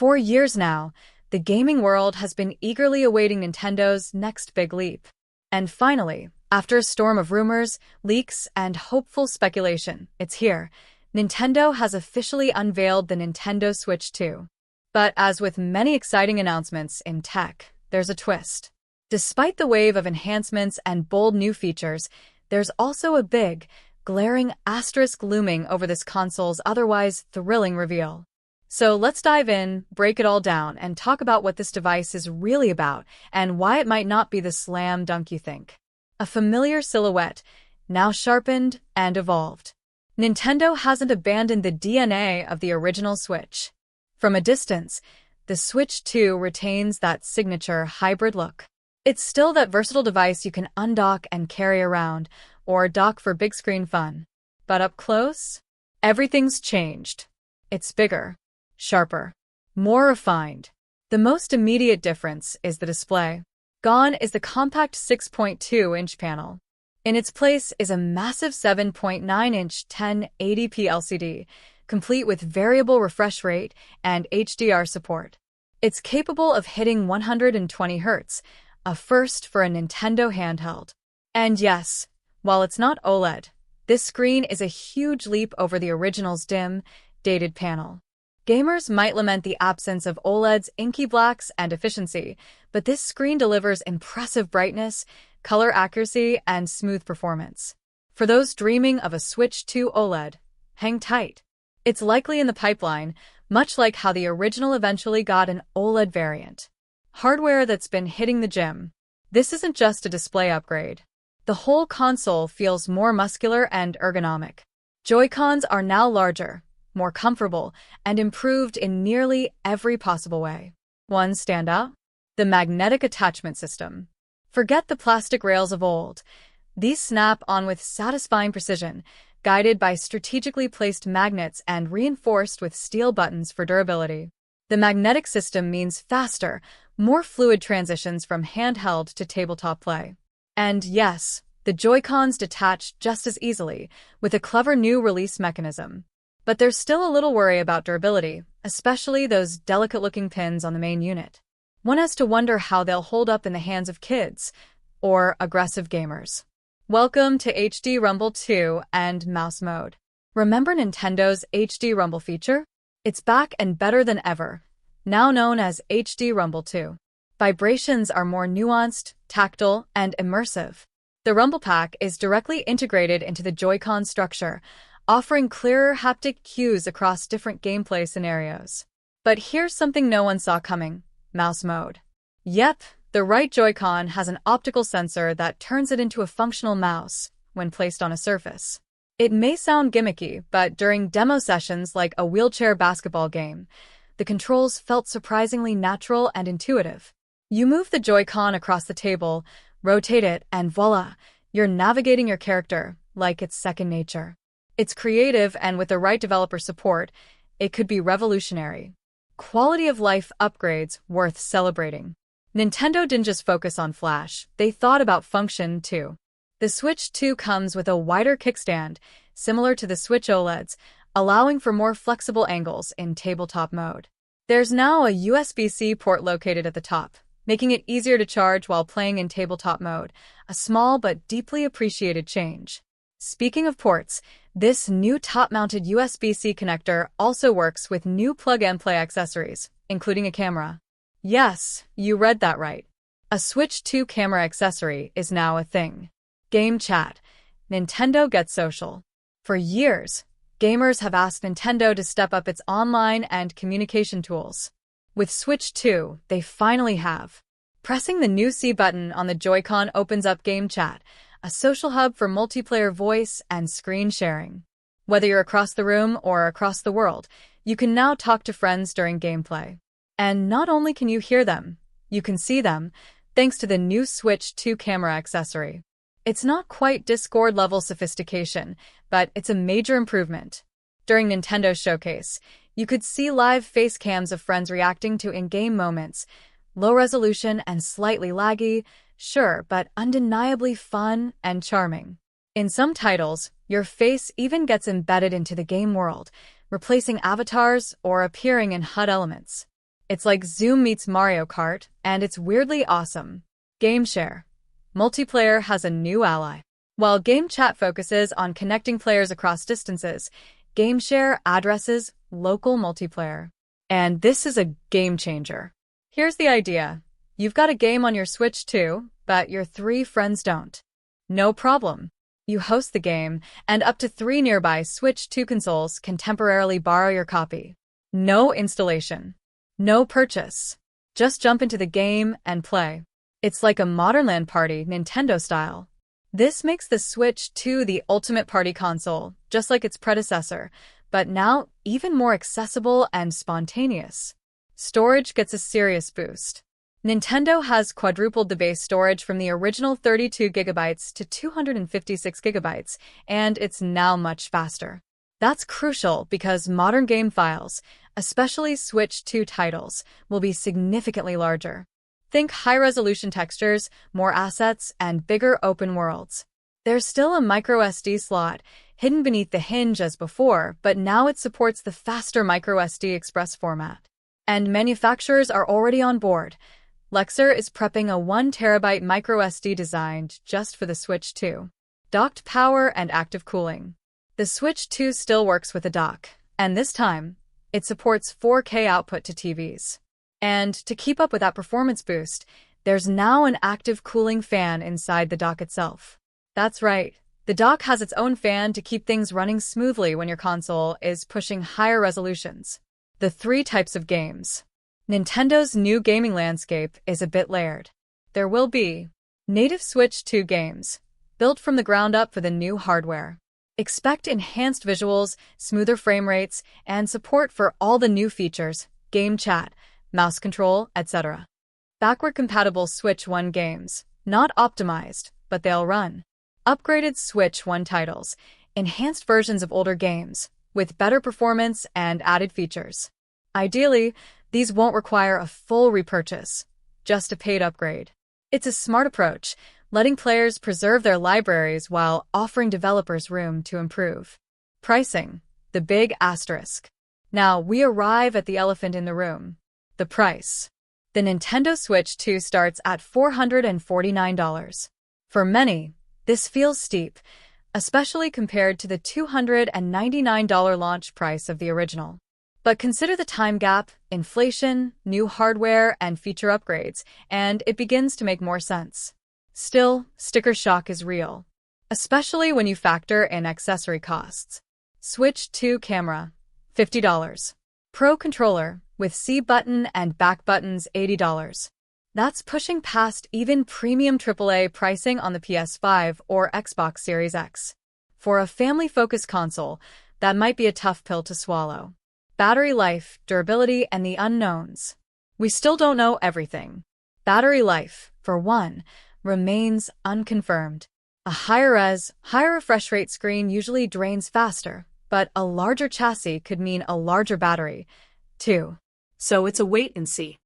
For years now, the gaming world has been eagerly awaiting Nintendo's next big leap. And finally, after a storm of rumors, leaks, and hopeful speculation, it's here. Nintendo has officially unveiled the Nintendo Switch 2. But as with many exciting announcements in tech, there's a twist. Despite the wave of enhancements and bold new features, there's also a big, glaring asterisk looming over this console's otherwise thrilling reveal. So let's dive in, break it all down, and talk about what this device is really about and why it might not be the slam dunk you think. A familiar silhouette, now sharpened and evolved. Nintendo hasn't abandoned the DNA of the original Switch. From a distance, the Switch 2 retains that signature hybrid look. It's still that versatile device you can undock and carry around, or dock for big screen fun. But up close, everything's changed. It's bigger, sharper, more refined. The most immediate difference is the display. Gone is the compact 6.2-inch panel. In its place is a massive 7.9-inch 1080p LCD, complete with variable refresh rate and HDR support. It's capable of hitting 120 Hz, a first for a Nintendo handheld. And yes, while it's not OLED, this screen is a huge leap over the original's dim, dated panel. Gamers might lament the absence of OLED's inky blacks and efficiency, but this screen delivers impressive brightness, color accuracy, and smooth performance. For those dreaming of a Switch 2 OLED, hang tight. It's likely in the pipeline, much like how the original eventually got an OLED variant. Hardware that's been hitting the gym. This isn't just a display upgrade. The whole console feels more muscular and ergonomic. Joy-Cons are now larger, more comfortable, and improved in nearly every possible way. One standout? The magnetic attachment system. Forget the plastic rails of old. These snap on with satisfying precision, guided by strategically placed magnets and reinforced with steel buttons for durability. The magnetic system means faster, more fluid transitions from handheld to tabletop play. And yes, the Joy-Cons detach just as easily, with a clever new release mechanism. But there's still a little worry about durability, especially those delicate-looking pins on the main unit. One has to wonder how they'll hold up in the hands of kids, or aggressive gamers. Welcome to HD Rumble 2 and Mouse Mode. Remember Nintendo's HD Rumble feature? It's back and better than ever, now known as HD Rumble 2. Vibrations are more nuanced, tactile, and immersive. The Rumble Pack is directly integrated into the Joy-Con structure, offering clearer haptic cues across different gameplay scenarios. But here's something no one saw coming: mouse mode. Yep, the right Joy-Con has an optical sensor that turns it into a functional mouse when placed on a surface. It may sound gimmicky, but during demo sessions like a wheelchair basketball game, the controls felt surprisingly natural and intuitive. You move the Joy-Con across the table, rotate it, and voila, you're navigating your character like it's second nature. It's creative, and with the right developer support, it could be revolutionary. Quality of life upgrades worth celebrating. Nintendo didn't just focus on flash, they thought about function too. The Switch 2 comes with a wider kickstand, similar to the Switch OLEDs, allowing for more flexible angles in tabletop mode. There's now a USB-C port located at the top, making it easier to charge while playing in tabletop mode, a small but deeply appreciated change. Speaking of ports, this new top-mounted USB-C connector also works with new plug-and-play accessories, including a camera. Yes, you read that right. A Switch 2 camera accessory is now a thing. Game chat. Nintendo gets social. For years, gamers have asked Nintendo to step up its online and communication tools. With Switch 2, they finally have. Pressing the new C button on the Joy-Con opens up Game Chat, a social hub for multiplayer voice and screen sharing. Whether you're across the room or across the world, you can now talk to friends during gameplay. And not only can you hear them, you can see them, thanks to the new Switch 2 camera accessory. It's not quite Discord-level sophistication, but it's a major improvement. During Nintendo's showcase, you could see live face cams of friends reacting to in-game moments. Low resolution and slightly laggy, sure, but undeniably fun and charming. In some titles, your face even gets embedded into the game world, replacing avatars or appearing in HUD elements. It's like Zoom meets Mario Kart, and it's weirdly awesome. Game Share. Multiplayer has a new ally. While Game Chat focuses on connecting players across distances, Game Share addresses local multiplayer. And this is a game changer. Here's the idea. You've got a game on your Switch too, but your 3 friends don't. No problem. You host the game, and up to 3 nearby Switch 2 consoles can temporarily borrow your copy. No installation. No purchase. Just jump into the game and play. It's like a modern LAN party, Nintendo style. This makes the Switch 2 the ultimate party console, just like its predecessor, but now even more accessible and spontaneous. Storage gets a serious boost. Nintendo has quadrupled the base storage from the original 32 gigabytes to 256 gigabytes, and it's now much faster. That's crucial because modern game files, especially Switch 2 titles, will be significantly larger. Think high-resolution textures, more assets, and bigger open worlds. There's still a microSD slot, hidden beneath the hinge as before, but now it supports the faster microSD Express format. And manufacturers are already on board. Lexar is prepping a 1TB microSD designed just for the Switch 2. Docked power and active cooling. The Switch 2 still works with a dock, and this time, it supports 4K output to TVs. And to keep up with that performance boost, there's now an active cooling fan inside the dock itself. That's right, the dock has its own fan to keep things running smoothly when your console is pushing higher resolutions. The 3 types of games. Nintendo's new gaming landscape is a bit layered. There will be native Switch 2 games, built from the ground up for the new hardware. Expect enhanced visuals, smoother frame rates, and support for all the new features, game chat, mouse control, etc. Backward-compatible Switch 1 games, not optimized, but they'll run. Upgraded Switch 1 titles, enhanced versions of older games, with better performance and added features. Ideally, these won't require a full repurchase, just a paid upgrade. It's a smart approach, letting players preserve their libraries while offering developers room to improve. Pricing, the big asterisk. Now, we arrive at the elephant in the room. The price. The Nintendo Switch 2 starts at $449. For many, this feels steep, especially compared to the $299 launch price of the original. But consider the time gap, inflation, new hardware, and feature upgrades, and it begins to make more sense. Still, sticker shock is real, especially when you factor in accessory costs. Switch 2 camera, $50. Pro controller, with C button and back buttons, $80. That's pushing past even premium AAA pricing on the PS5 or Xbox Series X. For a family-focused console, that might be a tough pill to swallow. Battery life, durability, and the unknowns. We still don't know everything. Battery life, for one, remains unconfirmed. A higher-res, higher refresh rate screen usually drains faster, but a larger chassis could mean a larger battery, too. So it's a wait and see.